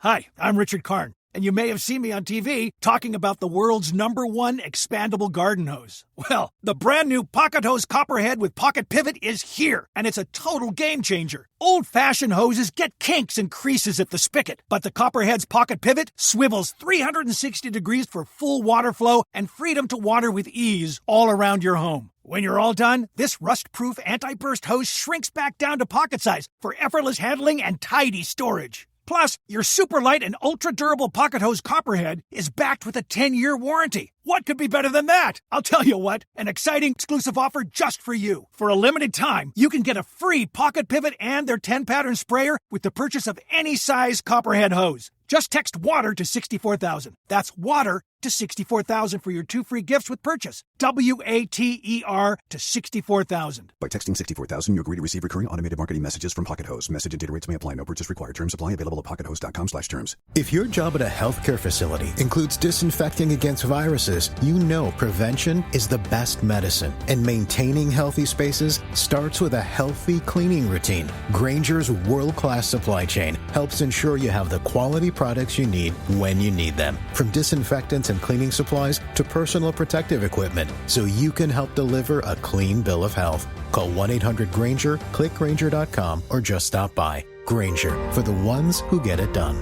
Hi, I'm Richard Karn, and you may have seen me on TV talking about the world's #1 expandable garden hose. Well, the brand new Pocket Hose Copperhead with Pocket Pivot is here, and it's a total game changer. Old-fashioned hoses get kinks and creases at the spigot, but the Copperhead's Pocket Pivot swivels 360 degrees for full water flow and freedom to water with ease all around your home. When you're all done, this rust-proof anti-burst hose shrinks back down to pocket size for effortless handling and tidy storage. Plus, your super light and ultra-durable Pocket Hose Copperhead is backed with a 10-year warranty. What could be better than that? I'll tell you what, an exciting exclusive offer just for you. For a limited time, you can get a free Pocket Pivot and their 10-pattern sprayer with the purchase of any size Copperhead hose. Just text WATER to 64,000. That's WATER to 64,000 for your 2 free gifts with purchase. WATER to 64,000. By texting 64,000, you agree to receive recurring automated marketing messages from Pocket Hose. Message and data rates may apply. No purchase required. Terms apply. Available at pockethose.com/terms. If your job at a healthcare facility includes disinfecting against viruses, you know prevention is the best medicine. And maintaining healthy spaces starts with a healthy cleaning routine. Grainger's world-class supply chain helps ensure you have the quality products you need when you need them. From disinfectants and cleaning supplies to personal protective equipment, so you can help deliver a clean bill of health. Call 1-800-GRAINGER, click Grainger.com, or just stop by. Grainger, for the ones who get it done.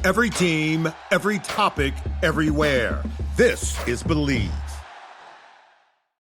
Every team, every topic, everywhere. This is Believe.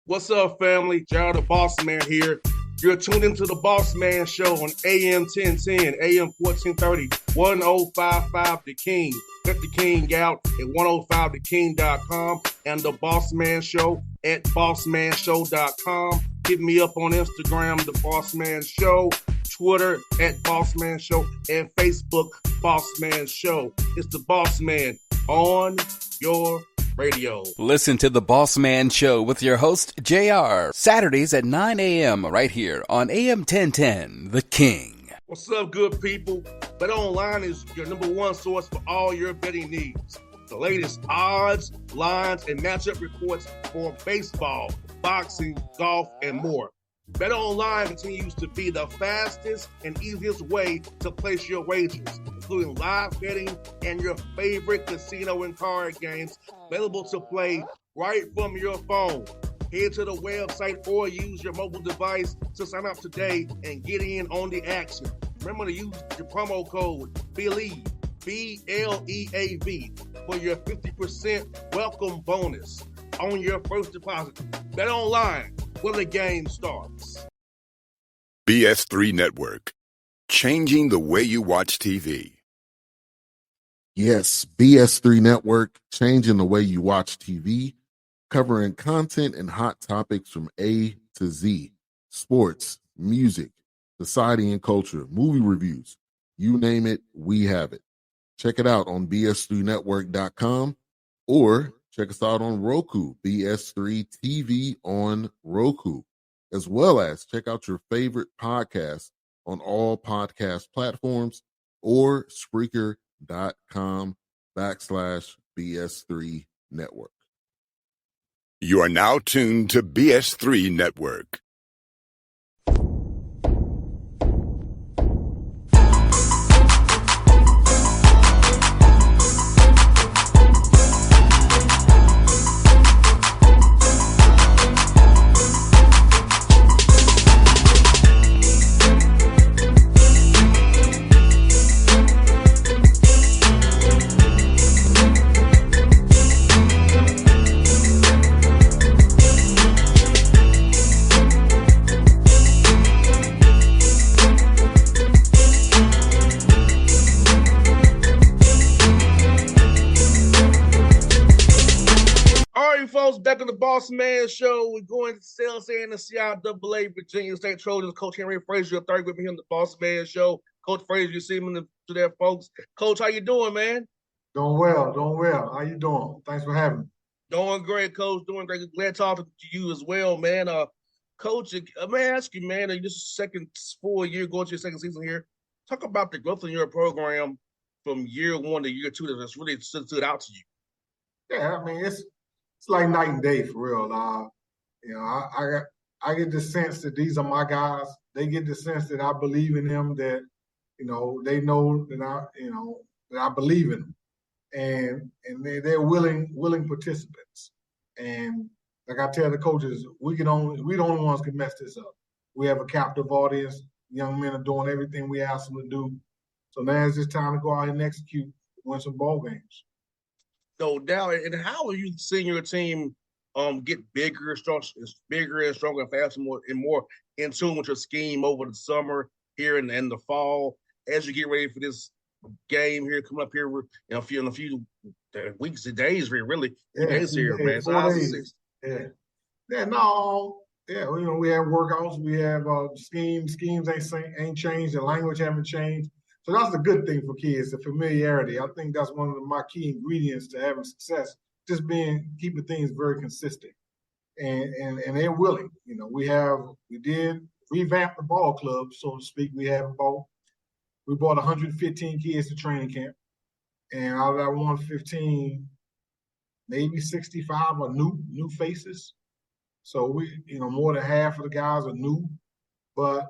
What's up, family? Gerald the Bossman here. You're tuned into the Bossman Show on AM 1010, AM 1430, 1055 The King. Check The King out at 105theking.com and the Bossman Show at bossmanshow.com. Hit me up on Instagram, The Bossman Show, Twitter at Bossman Show, and Facebook, Bossman Show. It's the Bossman on your radio. Listen to the Bossman Show with your host, JR, Saturdays at 9 a.m. right here on AM 1010, The King. What's up, good people? BetOnline is your #1 source for all your betting needs. The latest odds, lines, and matchup reports for baseball, boxing, golf, and more. BetOnline continues to be the fastest and easiest way to place your wagers, including live betting and your favorite casino and card games available to play right from your phone. Head to the website or use your mobile device to sign up today and get in on the action. Remember to use your promo code BELIEVE, BLEAV, for your 50% welcome bonus on your first deposit. BetOnline, where the game starts. BS3 Network, changing the way you watch TV. Yes, BS3 Network, changing the way you watch TV, covering content and hot topics from A to Z, sports, music, society and culture, movie reviews, you name it, we have it. Check it out on bs3network.com or check us out on Roku, BS3 TV on Roku, as well as check out your favorite podcasts on all podcast platforms or Spreaker.com/BS3 Network. You are now tuned to BS3 Network. Back on the Bossman Show, we're going to sales here in the CIAA Virginia State Trojans. Coach Henry Frazier, third with me here on the Bossman Show. Coach Frazier, you see him to there, folks. Coach, how you doing, man? Doing well. How you doing? Thanks for having me. Doing great, Coach. Doing great. Glad talking to you as well, man. Coach, may I ask you, man, this is second full year, going to your second season here. Talk about the growth in your program from year 1 to year 2 that's really stood out to you. Yeah, I mean, it's like night and day for real. I get the sense that these are my guys. They get the sense that I believe in them, that they know that I believe in them, and they're willing participants. And like I tell the coaches, we the only ones can mess this up. We have a captive audience. Young men are doing everything we ask them to do. So now it's just time to go out and execute, win some ball games. No doubt. And how are you seeing your team get bigger and stronger and faster, more in tune with your scheme over the summer here and the fall as you get ready for this game here coming up here in a few weeks and days here, really. Days here, man. So 4 days. Yeah, no. Yeah, we have workouts, we have schemes. Schemes ain't changed, the language haven't changed. So that's a good thing for kids, the familiarity. I think that's one of my key ingredients to having success, just keeping things very consistent. And they're willing. We did revamp the ball club, so to speak. We brought 115 kids to training camp. And out of that 115, maybe 65 are new faces. So more than half of the guys are new, but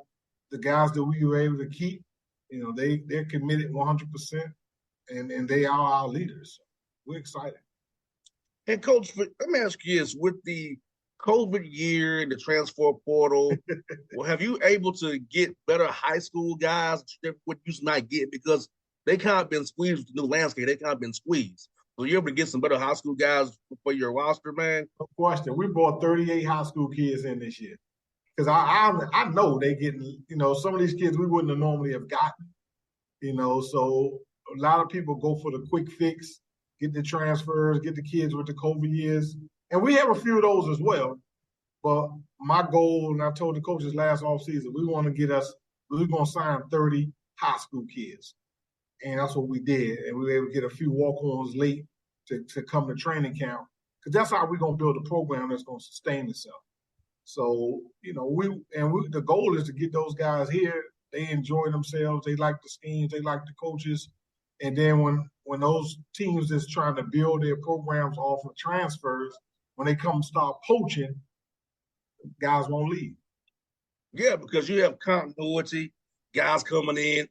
the guys that we were able to keep, they're committed 100%, and they are our leaders. So we're excited. And Coach, let me ask you this: with the COVID year and the transfer portal, have you able to get better high school guys that what you used to not get because they kind of been squeezed with the new landscape? They kind of been squeezed. So you're able to get some better high school guys for your roster, man? No question. We brought 38 high school kids in this year. Because I know they getting, some of these kids we wouldn't have normally have gotten. So a lot of people go for the quick fix, get the transfers, get the kids with the COVID years. And we have a few of those as well. But my goal, and I told the coaches last offseason, we're going to sign 30 high school kids. And that's what we did. And we were able to get a few walk-ons late to come to training camp. Because that's how we're going to build a program that's going to sustain itself. So, the goal is to get those guys here. They enjoy themselves. They like the schemes. They like the coaches. And then when those teams that's trying to build their programs off of transfers, when they come start poaching, guys won't leave. Yeah, because you have continuity, guys coming in,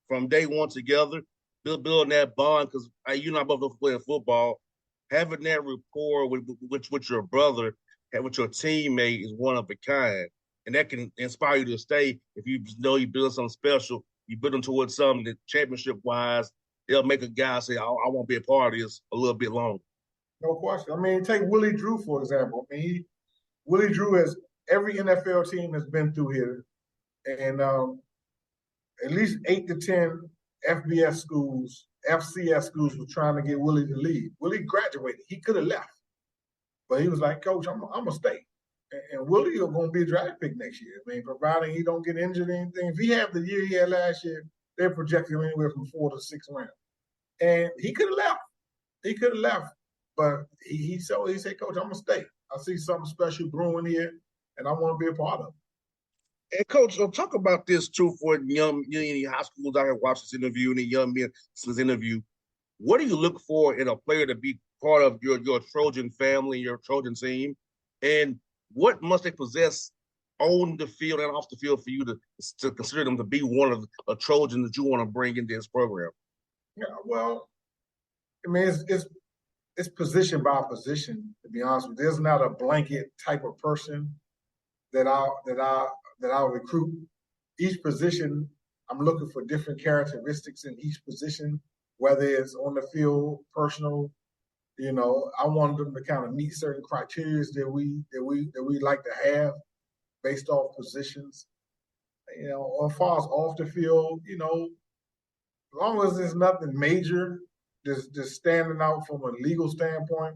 from day one together, building that bond. Because you and I both playing football, having that rapport with your brother and with your teammate is one of a kind, and that can inspire you to stay. If you know you build something special, you build them towards something that championship wise, they'll make a guy say, I want to be a part of this a little bit longer. No question. I mean, take Willie Drew, for example. Willie Drew every NFL team has been through here, and at least 8 to 10 FCS schools were trying to get Willie to leave. Willie graduated. He could have left, but he was like, Coach, I'm going to stay. And Willie is going to be a draft pick next year. I mean, providing he don't get injured or anything. If he had the year he had last year, they're projecting anywhere from 4 to 6 rounds. And he could have left. But he said, Coach, I'm going to stay. I see something special brewing here, and I want to be a part of it. And Coach, talk about this too for young high schools out here watch this interview and the young men this interview. What do you look for in a player to be part of your Trojan family, your Trojan team? And what must they possess on the field and off the field for you to consider them to be one of a Trojan that you want to bring into this program? Yeah, well, I mean, it's position by position, to be honest with you. There's not a blanket type of person that I'll recruit. Each position, I'm looking for different characteristics in each position, whether it's on the field, personal. I want them to kind of meet certain criteria that we like to have based off positions. As far as off the field, as long as there's nothing major, just standing out from a legal standpoint,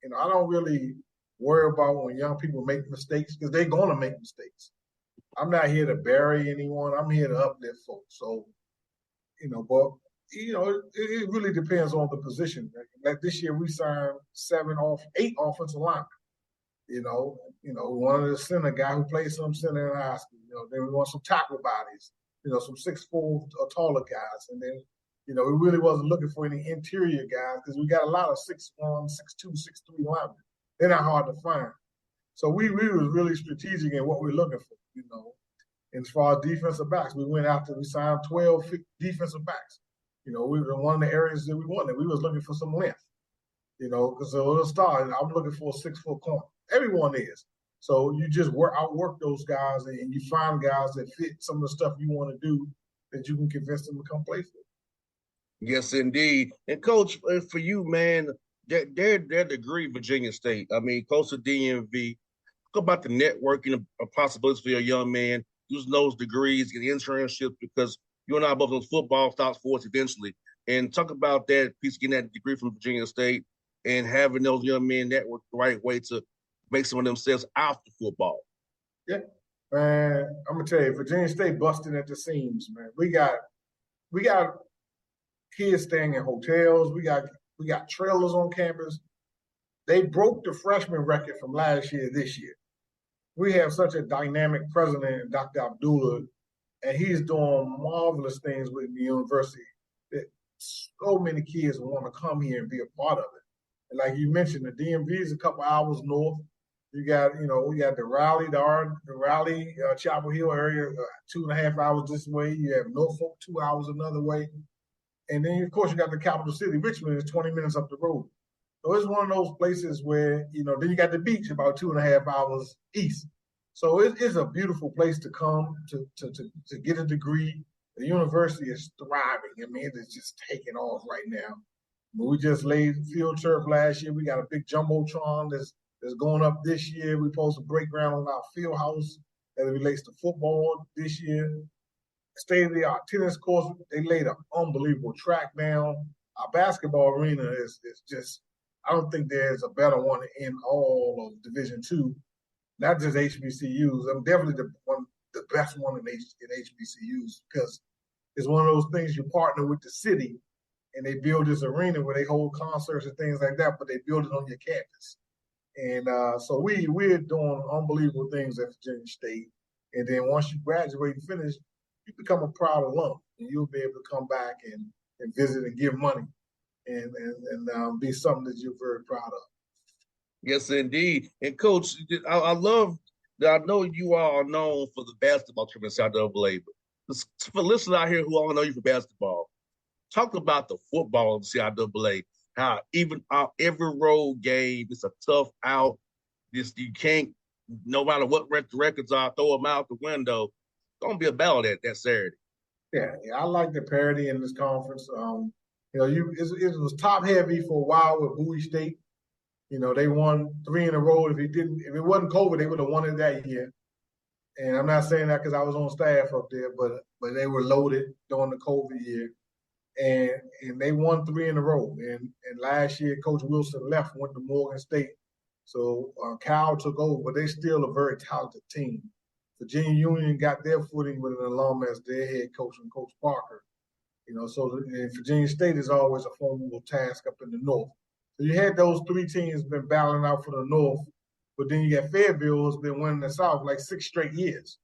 I don't really worry about when young people make mistakes because they're going to make mistakes. I'm not here to bury anyone. I'm here to uplift folks. So, but it really depends on the position. Like this year, we signed 8 offensive linemen. We wanted a center guy who played some center in high school. Then we want some tackle bodies. Some 6'4" or taller guys, and then. We really wasn't looking for any interior guys because we got a lot of 6'1", 6'2", 6'3" linemen. They're not hard to find. So we was really strategic in what we're looking for, And as far as defensive backs, we signed 12 defensive backs. We were in one of the areas that we wanted. We was looking for some length, because it'll start. I'm looking for a 6-foot corner. Everyone is. So you just outwork those guys, and you find guys that fit some of the stuff you want to do that you can convince them to come play for. Yes, indeed. And Coach, for you, man, their degree, Virginia State. I mean, close to DMV. Talk about the networking possibilities for your young man using those degrees, get internships, because you and I both on football, stop sports eventually. And talk about that piece, getting that degree from Virginia State and having those young men network the right way to make some of themselves after football. Yeah, man, I'm gonna tell you, Virginia State busting at the seams, man. We got kids staying in hotels. We got trailers on campus. They broke the freshman record from last year this year. We have such a dynamic president, Dr. Abdullah, and he's doing marvelous things with the university that so many kids want to come here and be a part of it. And like you mentioned, the DMV is a couple hours north. You got, we got the Raleigh, Chapel Hill area, 2.5 hours this way. You have Norfolk, 2 hours another way. And then, of course, you got the capital city, Richmond, is 20 minutes up the road. So it's one of those places where, then you got the beach about 2.5 hours east. So it's a beautiful place to come to get a degree. The university is thriving. I mean, it's just taking off right now. We just laid field turf last year. We got a big jumbotron that's going up this year. We're supposed to break ground on our field house as it relates to football this year. State-of-the-art tennis course. They laid an unbelievable track down. Our basketball arena is just, I don't think there's a better one in all of Division II, not just HBCUs. I'm definitely the best one in HBCUs, because it's one of those things you partner with the city and they build this arena where they hold concerts and things like that, but they build it on your campus. And so we're doing unbelievable things at Virginia State. And then once you graduate and finish, you become a proud alum, and you'll be able to come back and visit and give money and be something that you're very proud of. Yes, indeed. And Coach, I love that. I know you all are known for the basketball tournament in South AA, but for listeners out here who all know you for basketball, talk about the football in CIAA. How even every road game, it's a tough out. You can't, no matter what the records are, throw them out the window. It's gonna be a battle that Saturday. Yeah, I like the parity in this conference. It was top heavy for a while with Bowie State. They won 3 in a row. If it wasn't COVID, they would have won it that year. And I'm not saying that because I was on staff up there, but they were loaded during the COVID year. And they won 3 in a row. And last year, Coach Wilson went to Morgan State. So Cal took over, but they're still a very talented team. Virginia Union got their footing with an alum as their head coach, and Coach Parker. So Virginia State is always a formidable task up in the north. So you had those 3 teams been battling out for the north, but then you got Fayetteville who's been winning the south like 6 straight years.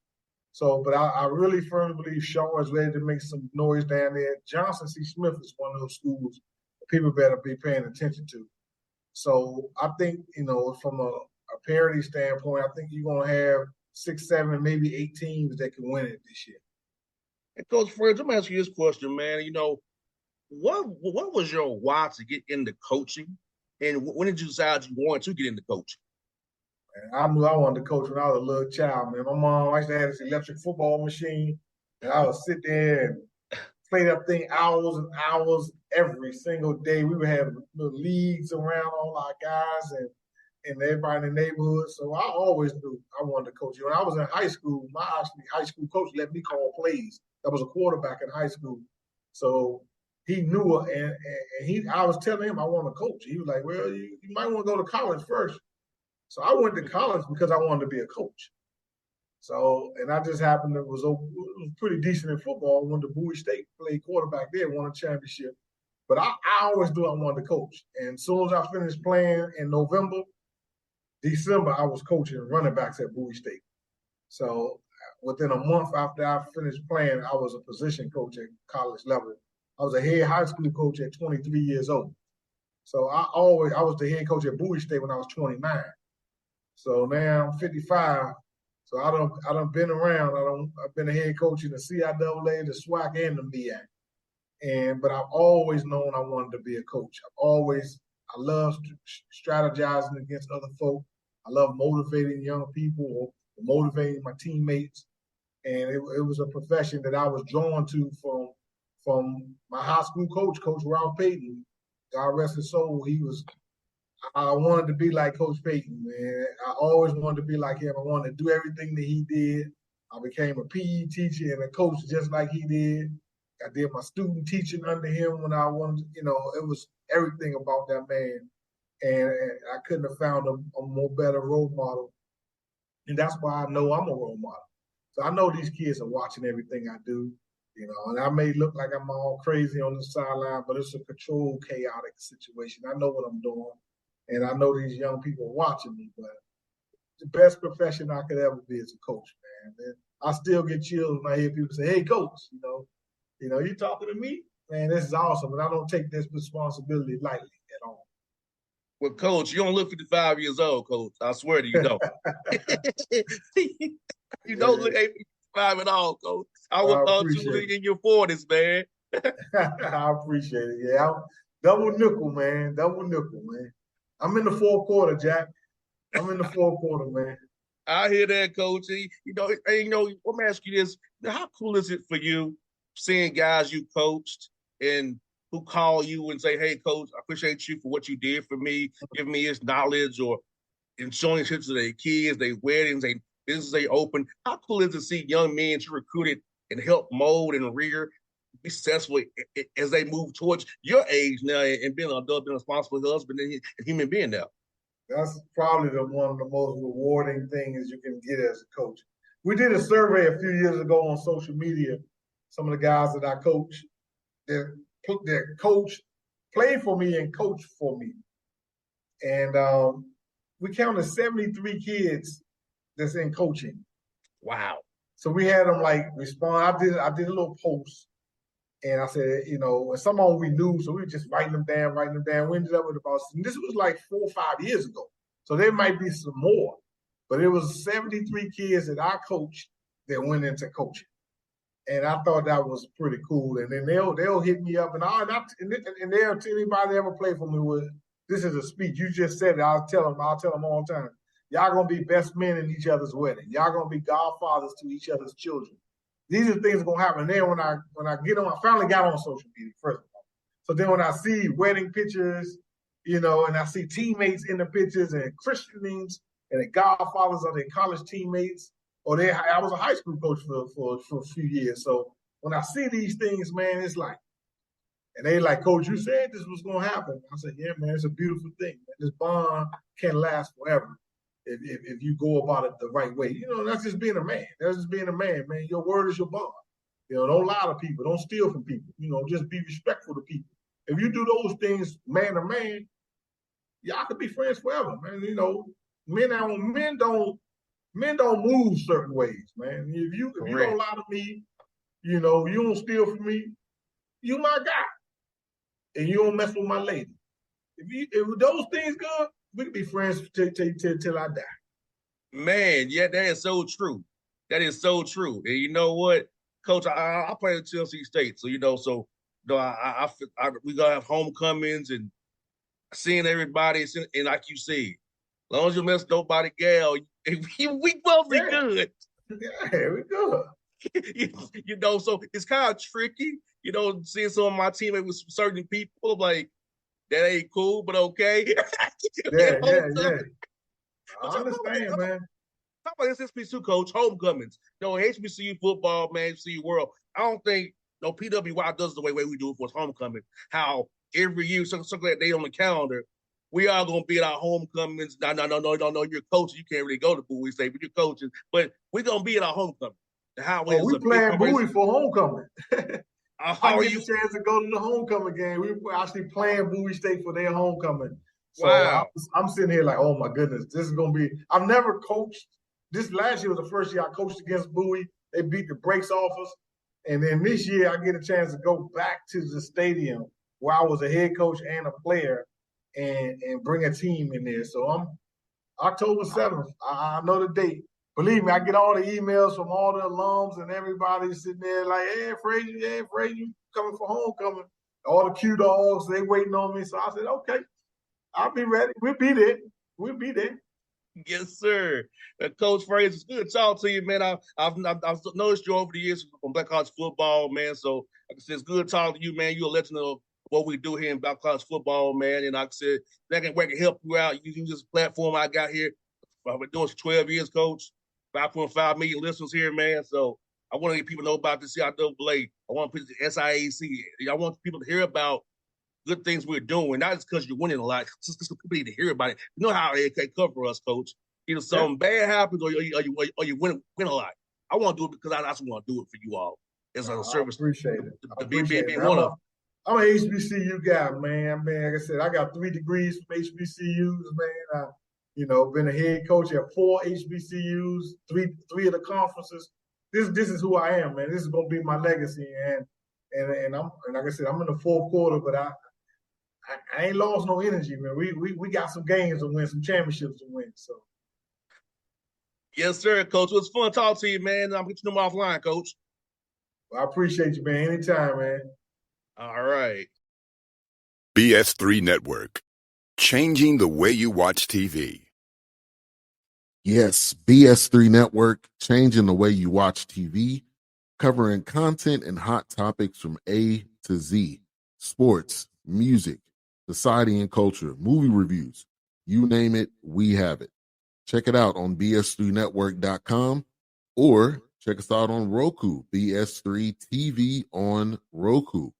So, but I really firmly believe Shaw is ready to make some noise down there. Johnson C. Smith is one of those schools that people better be paying attention to. So I think, from a parity standpoint, I think you're going to have 6, 7, maybe 8 teams that can win it this year. And Coach Frazier, I'm going to ask you this question, man. What was your why to get into coaching? And when did you decide you wanted to get into coaching? I knew I wanted to coach when I was a little child, man. My mom used to have this electric football machine, and I would sit there and play that thing hours and hours every single day. We would have little leagues around all our guys and everybody in the neighborhood. So I always knew I wanted to coach. When I was in high school, my high school coach let me call plays. I was a quarterback in high school. So he knew, and I was telling him I want to coach. He was like, well, you might want to go to college first. So I went to college because I wanted to be a coach. So, and I just happened to was pretty decent in football. I went to Bowie State, played quarterback there, won a championship. But I always knew I wanted to coach. And as soon as I finished playing in December, I was coaching running backs at Bowie State. So within a month after I finished playing, I was a position coach at college level. I was a head high school coach at 23 years old. So I was the head coach at Bowie State when I was 29. So now I'm 55. So I done been around. I've been a head coach in the CIAA, the SWAC, and the MEAC. But I've always known I wanted to be a coach. I love strategizing against other folk. I love motivating young people or motivating my teammates. And it was a profession that I was drawn to from my high school coach, Coach Ralph Payton. God rest his soul. I wanted to be like Coach Payton, man. I always wanted to be like him. I wanted to do everything that he did. I became a PE teacher and a coach just like he did. I did my student teaching under him when I wanted, it was everything about that man. And I couldn't have found a more better role model. And that's why I know I'm a role model. So I know these kids are watching everything I do, and I may look like I'm all crazy on the sideline, but it's a controlled, chaotic situation. I know what I'm doing, and I know these young people are watching me, but the best profession I could ever be is a coach, man. And I still get chills when I hear people say, hey, coach, you talking to me? Man, this is awesome, and I don't take this responsibility lightly at all. Well, Coach, you don't look 55 years old, Coach. I swear to you, don't. You don't look 85 at all, Coach. I would thought you were in your 40s, man. I appreciate it. Yeah, I'm double nickel, man. I'm in the fourth quarter, Jack. I'm in the fourth quarter, man. I hear that, Coach. Let me ask you this. How cool is it for you seeing guys you coached and who call you and say, hey, Coach, I appreciate you for what you did for me, giving me his knowledge or in showing pictures of their kids, their weddings, their businesses they open. How cool is it to see young men you recruited and help mold and rear be successful as they move towards your age now and being an adult, being a responsible husband and a human being now? That's probably one of the most rewarding things you can get as a coach. We did a survey a few years ago on social media. Some of the guys that I coach, their coach played for me and coached for me. And we counted 73 kids that's in coaching. Wow. So we had them respond. I did a little post. And I said, and some of them we knew, so we were just writing them down. We ended up with and this was like 4 or 5 years ago. So there might be some more. But it was 73 kids that I coached that went into coaching. And I thought that was pretty cool. And then they'll hit me up and they'll tell anybody that ever played for me this is a speech. You just said it. I'll tell them all the time. Y'all gonna be best men in each other's wedding. Y'all gonna be godfathers to each other's children. These are things gonna happen. Then when I get on, I finally got on social media first of all. So then when I see wedding pictures, and I see teammates in the pictures and christenings and the godfathers of their college teammates, I was a high school coach for a few years. So when I see these things, man, it's like, and they like, Coach, you said this was gonna happen. I said, yeah, man, it's a beautiful thing. Man. This bond can last forever if you go about it the right way. That's just being a man. That's just being a man, man. Your word is your bond. Don't lie to people. Don't steal from people. Just be respectful to people. If you do those things man to man, y'all could be friends forever, man. Men don't move certain ways, man. If you don't lie to me, you don't steal from me, you my guy. And you don't mess with my lady. If those things good, we can be friends till I die. Man, yeah, that is so true. That is so true. And you know what, Coach, I play at Tennessee State, so we gonna have homecomings and seeing everybody, and like you said, as long as you mess nobody, gal, we both be good. Yeah, we good. So it's kind of tricky, seeing some of my teammates with certain people, like, that ain't cool, but okay. Yeah. I understand, man. Talk about this HBCU, Coach, homecomings. HBCU football, man, HBCU world. I don't think PWI does the way we do it for its homecoming. How every year, so glad they on the calendar, we are going to be at our homecomings. No, you're coaching. You can't really go to Bowie State, but you're coaching. But we're going to be at our homecoming. We playing Bowie for homecoming. I get a chance to go to the homecoming game. We were actually playing Bowie State for their homecoming. So wow. I'm sitting here like, oh my goodness, this is going to be. I've never coached. This last year was the first year I coached against Bowie. They beat the brakes off us. And then this year I get a chance to go back to the stadium where I was a head coach and a player and bring a team in there. So I'm October 7th. I know the date. believe me, I get all the emails from all the alums and everybody sitting there like, hey, Frazier, you coming for homecoming. All the Q dogs, they waiting on me. So I said, okay, I'll be ready. We'll be there. Yes, sir. Coach Frazier, it's good to talk to you, man. I've noticed you over the years from Black College football, man. So like I said, it's good talking to you, man. You're a legend of what we do here in Black College football, man. And like I said, that can help you out. You use this platform I got here. I've been doing this for 12 years, Coach. 5.5 million listeners here, man. So I want to get people to know about the CIAA. I want to put the SIAC. I want people to hear about good things we're doing, not just because you're winning a lot, just because people need to hear about it. You know how they cover us, Coach. Either something bad happens or you win a lot. I want to do it because I just want to do it for you all as a service. I appreciate it. I'm an HBCU guy, man. Man, like I said, I got 3 degrees from HBCUs, man. Been a head coach at 4 HBCUs, three of the conferences. This is who I am, man. This is gonna be my legacy, and like I said, I'm in the 4th quarter, but I ain't lost no energy, man. We got some games to win, some championships to win. So, yes, sir, Coach. It was fun talking to you, man. I'm getting them offline, Coach. Well, I appreciate you, man. Anytime, man. All right. BS3 Network, changing the way you watch TV. Yes, BS3 Network, changing the way you watch TV, covering content and hot topics from A to Z, sports, music, society and culture, movie reviews, you name it, we have it. Check it out on bs3network.com or check us out on Roku, BS3 TV on Roku,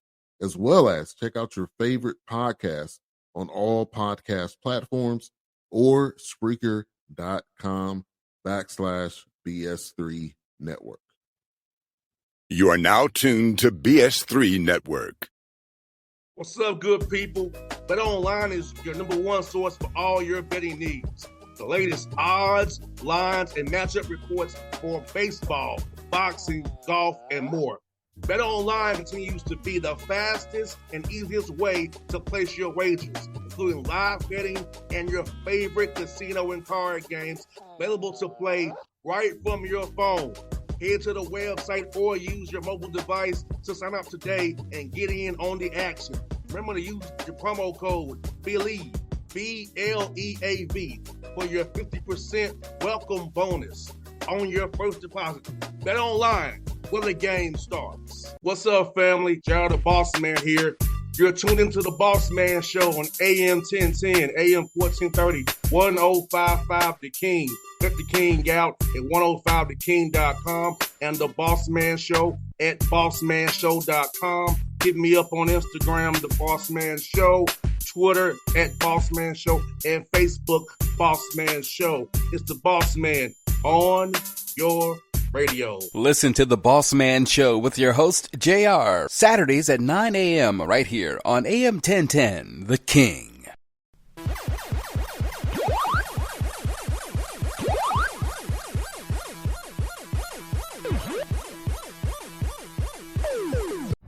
as well as check out your favorite podcast on all podcast platforms or Spreaker.com/BS3 Network. You are now tuned to BS3 Network. What's up, good people? Bet Online is your #1 source for all your betting needs. The latest odds, lines, and matchup reports for baseball, boxing, golf, and more. Bet Online continues to be the fastest and easiest way to place your wagers, including live betting and your favorite casino and card games available to play right from your phone. Head to the website or use your mobile device to sign up today and get in on the action. Remember to use your promo code BELIEVE, BLEAV, for your 50% welcome bonus on your first deposit. Bet Online, where the game starts. What's up, family? Gerald the Bossman here. You're tuned into the Bossman Show on AM 1010, AM 1430, 1055 The King. Check The King out at 105theking.com and the Bossman Show at bossmanshow.com. Hit me up on Instagram, The Bossman Show, Twitter at Bossman Show, and Facebook, Bossman Show. It's the Bossman on your radio. Listen to The Bossman Show with your host, JR, Saturdays at 9 a.m. right here on AM 1010, The King.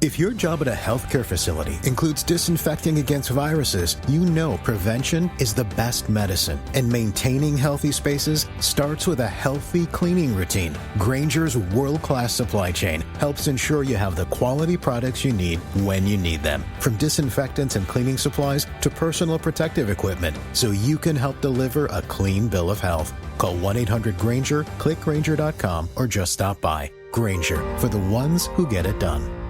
If your job at a healthcare facility includes disinfecting against viruses, you know prevention is the best medicine. And maintaining healthy spaces starts with a healthy cleaning routine. Grainger's world-class supply chain helps ensure you have the quality products you need when you need them. From disinfectants and cleaning supplies to personal protective equipment, so you can help deliver a clean bill of health. Call 1-800-GRAINGER, click Grainger.com, or just stop by. Grainger, for the ones who get it done.